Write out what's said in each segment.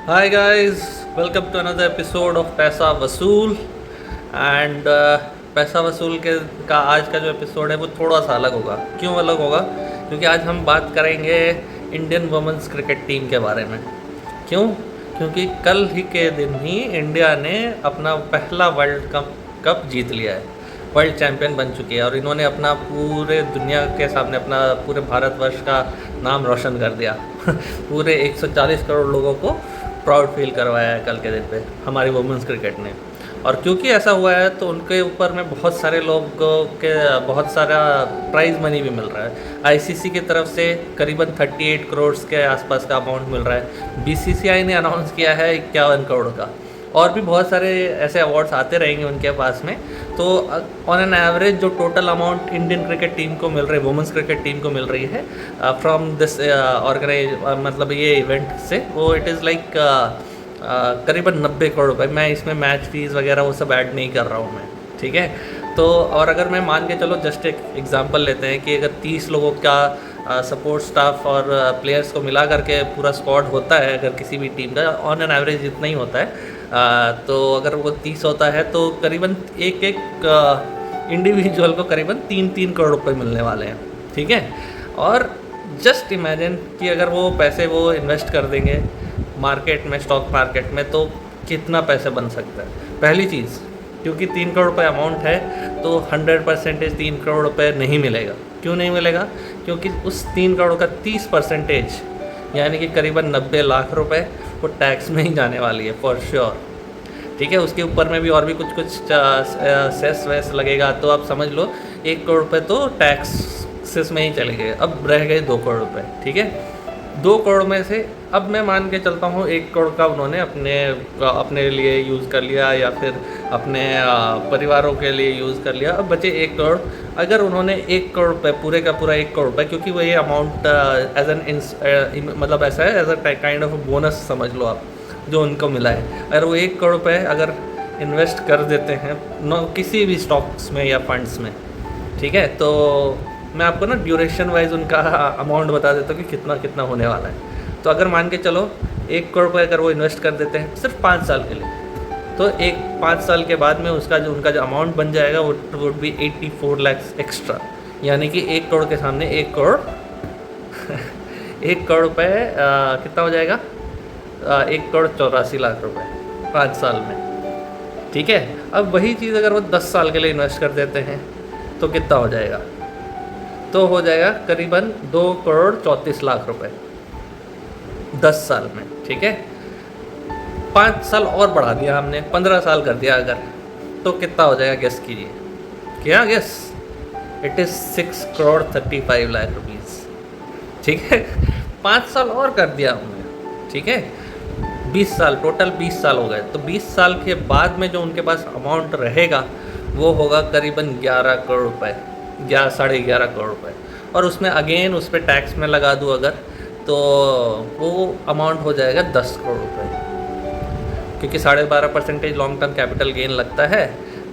Hi guys, welcome to another episode of Paisa Vasool. And पैसा वसूल के का आज का जो एपिसोड है वो थोड़ा सा अलग होगा। क्यों अलग होगा? क्योंकि आज हम बात करेंगे इंडियन वुमेन्स क्रिकेट टीम के बारे में। क्यों? क्योंकि कल ही के दिन ही इंडिया ने अपना पहला वर्ल्ड कप जीत लिया है, वर्ल्ड चैम्पियन बन चुकी है और इन्होंने अपना पूरे दुनिया के सामने अपना पूरे भारतवर्ष का नाम रोशन कर दिया। पूरे 140 करोड़ लोगों को प्राउड फील करवाया है कल के दिन पे हमारी वुमेंस क्रिकेट ने। और क्योंकि ऐसा हुआ है तो उनके ऊपर में बहुत सारे लोगों के बहुत सारा प्राइज़ मनी भी मिल रहा है। आईसीसी की तरफ से करीबन 38 करोड़ के आसपास का अमाउंट मिल रहा है। बीसीसीआई ने अनाउंस किया है 51 करोड़ का। और भी बहुत सारे ऐसे अवार्ड्स आते रहेंगे उनके पास में। तो ऑन एन एवरेज जो total amount Indian cricket team को मिल रही है, वुमेंस क्रिकेट टीम को मिल रही है फ्रॉम दिस ऑर्गेनाइज मतलब ये इवेंट से, वो इट इज़ लाइक करीबन 90 करोड़ रुपये। मैं इसमें मैच फीस वगैरह वो सब ऐड नहीं कर रहा हूँ मैं, ठीक है। तो और अगर मैं मान के चलो, जस्ट एक एग्जांपल लेते हैं कि अगर 30 लोगों का सपोर्ट स्टाफ और प्लेयर्स को मिला करके पूरा स्क्वाड होता है, अगर किसी भी टीम का ऑन एन एवरेज इतना ही होता है, तो अगर वो 30 होता है तो करीबन एक इंडिविजुअल को करीबन 3-3 करोड़ रुपए मिलने वाले हैं, ठीक है। और जस्ट इमेजिन कि अगर वो पैसे वो इन्वेस्ट कर देंगे मार्केट में, स्टॉक मार्केट में, तो कितना पैसे बन सकता है। पहली चीज़, क्योंकि 3 करोड़ रुपये अमाउंट है तो 100% 3 करोड़ रुपये नहीं मिलेगा। क्यों नहीं मिलेगा? क्योंकि उस 3 करोड़ का 30% यानी कि करीबन 90 लाख रुपए वो टैक्स में ही जाने वाली है फॉर श्योर, ठीक है। उसके ऊपर में भी और भी कुछ सेस वेस लगेगा, तो आप समझ लो 1 करोड़ रुपये तो टैक्स सेस में ही चले गए। अब रह गए 2 करोड़ रुपये, ठीक है। 2 करोड़ में से अब मैं मान के चलता हूँ 1 करोड़ का उन्होंने अपने लिए यूज़ कर लिया या फिर अपने परिवारों के लिए यूज़ कर लिया। अब बचे 1 करोड़। अगर उन्होंने 1 करोड़ रुपये, पूरे का पूरा 1 करोड़ रुपये, क्योंकि वो ये अमाउंट एज एन मतलब ऐसा है, as a kind of bonus समझ लो आप, जो उनको मिला है। अगर वो 1 करोड़ रुपये अगर इन्वेस्ट कर देते हैं किसी भी स्टॉक्स में या फंड्स में, ठीक है, तो मैं आपको ना ड्यूरेशन वाइज उनका अमाउंट बता देता हूँ कि कितना कितना होने वाला है। तो अगर मान के चलो 1 करोड़ रुपये अगर वो इन्वेस्ट कर देते हैं सिर्फ 5 साल के लिए, तो 5 साल के बाद में उनका जो अमाउंट बन जाएगा वो वुड बी 84 लाख एक्स्ट्रा। यानी कि 1 करोड़ के सामने 1 करोड़ 1 करोड़ रुपये कितना हो जाएगा? 1 करोड़ 84 लाख रुपए 5 साल में, ठीक है। अब वही चीज़ अगर वो 10 साल के लिए इन्वेस्ट कर देते हैं तो कितना हो जाएगा? तो हो जाएगा करीबन 2 करोड़ 34 लाख रुपए 10 साल में, ठीक है। 5 साल और बढ़ा दिया हमने, 15 साल कर दिया अगर, तो कितना हो जाएगा? गेस कीजिए। क्या guess? It is 6 crore 35 lakh rupees, ठीक है। 5 साल और कर दिया हमने, ठीक है। 20 साल, टोटल 20 साल हो गए। तो 20 साल के बाद में जो उनके पास अमाउंट रहेगा वो होगा करीबन 11 करोड़ रुपए, 11.5 करोड़ रुपए। और उसमें अगेन उस पर टैक्स में लगा दूँ अगर, तो वो अमाउंट हो जाएगा 10 करोड़ रुपए, क्योंकि 12.5% लॉन्ग टर्म कैपिटल गेन लगता है।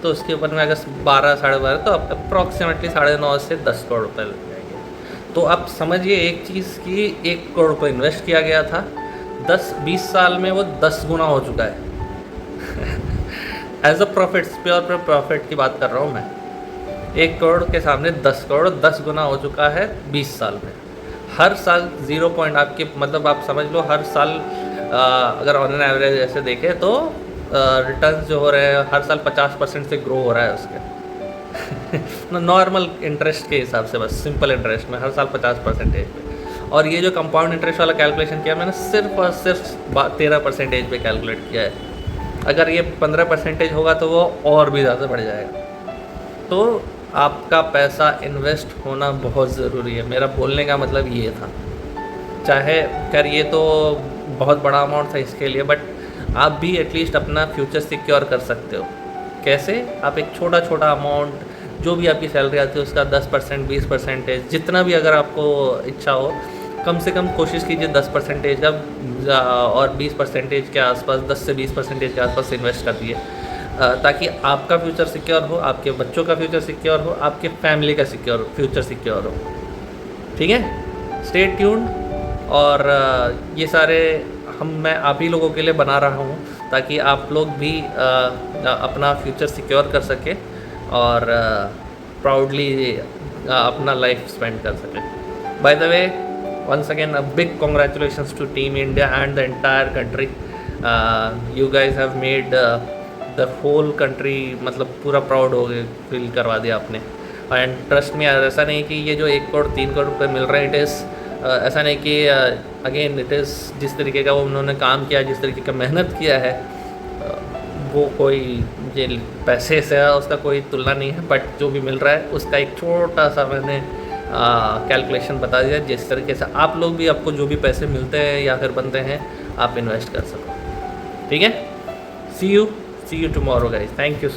तो उसके ऊपर में अगर 12-12.5 तो अप्रॉक्सीमेटली 9.5 से 10 करोड़ रुपये लग जाएंगे। तो आप समझिए एक चीज़ की 1 करोड़ रुपये इन्वेस्ट किया गया था, 10-20 साल में वो 10 गुना हो चुका है। As a profit, pure profit की बात कर रहा हूँ मैं। 1 करोड़ के सामने 10 करोड़, 10 गुना हो चुका है 20 साल में। हर साल 0 पॉइंट आपके मतलब आप समझ लो हर साल अगर ऑन एन एवरेज ऐसे देखें तो रिटर्न्स जो हो रहे हैं हर साल 50% से ग्रो हो रहा है उसके नॉर्मल इंटरेस्ट के हिसाब से, बस सिंपल इंटरेस्ट में हर साल 50% पे। और ये जो कंपाउंड इंटरेस्ट वाला कैलकुलेशन किया मैंने सिर्फ और सिर्फ 13% पे कैलकुलेट किया है। अगर ये 15% होगा तो वो और भी ज़्यादा बढ़ जाएगा। तो आपका पैसा इन्वेस्ट होना बहुत ज़रूरी है, मेरा बोलने का मतलब ये था। चाहे कर ये तो बहुत बड़ा अमाउंट था इसके लिए, बट आप भी एटलीस्ट अपना फ्यूचर सिक्योर कर सकते हो। कैसे? आप एक छोटा छोटा अमाउंट, जो भी आपकी सैलरी आती है उसका 10%, 20%, जितना भी अगर आपको इच्छा हो, कम से कम कोशिश कीजिए 10% अब और 20% के आसपास, 10 से 20% के आसपास इन्वेस्ट कर दिए, ताकि आपका फ्यूचर सिक्योर हो, आपके बच्चों का फ्यूचर सिक्योर हो, आपके फैमिली का फ्यूचर सिक्योर हो, ठीक है। Stay tuned. और ये सारे मैं आप ही लोगों के लिए बना रहा हूँ, ताकि आप लोग भी अपना फ्यूचर सिक्योर कर सके और प्राउडली अपना लाइफ स्पेंड कर सके। By the way, once again a big congratulations to Team India and the entire country. You guys have made the whole country मतलब पूरा प्राउड हो गए, फील करवा दिया आपने। एंड ट्रस्ट में यार, ऐसा नहीं कि ये जो 1 करोड़ 3 करोड़ रुपये मिल रहे हैं, इट इज़ ऐसा नहीं कि अगेन इट इज़ जिस तरीके का वो उन्होंने काम किया, जिस तरीके का मेहनत किया है, वो कोई ये पैसे से उसका कोई तुलना नहीं है। बट जो भी मिल रहा है उसका एक छोटा सा मैंने कैलकुलेशन बता दिया, जिस तरीके से आप लोग भी, आपको जो भी पैसे मिलते हैं या फिर बनते हैं, आप इन्वेस्ट कर सको। ठीक है, see you tomorrow guys, thank you.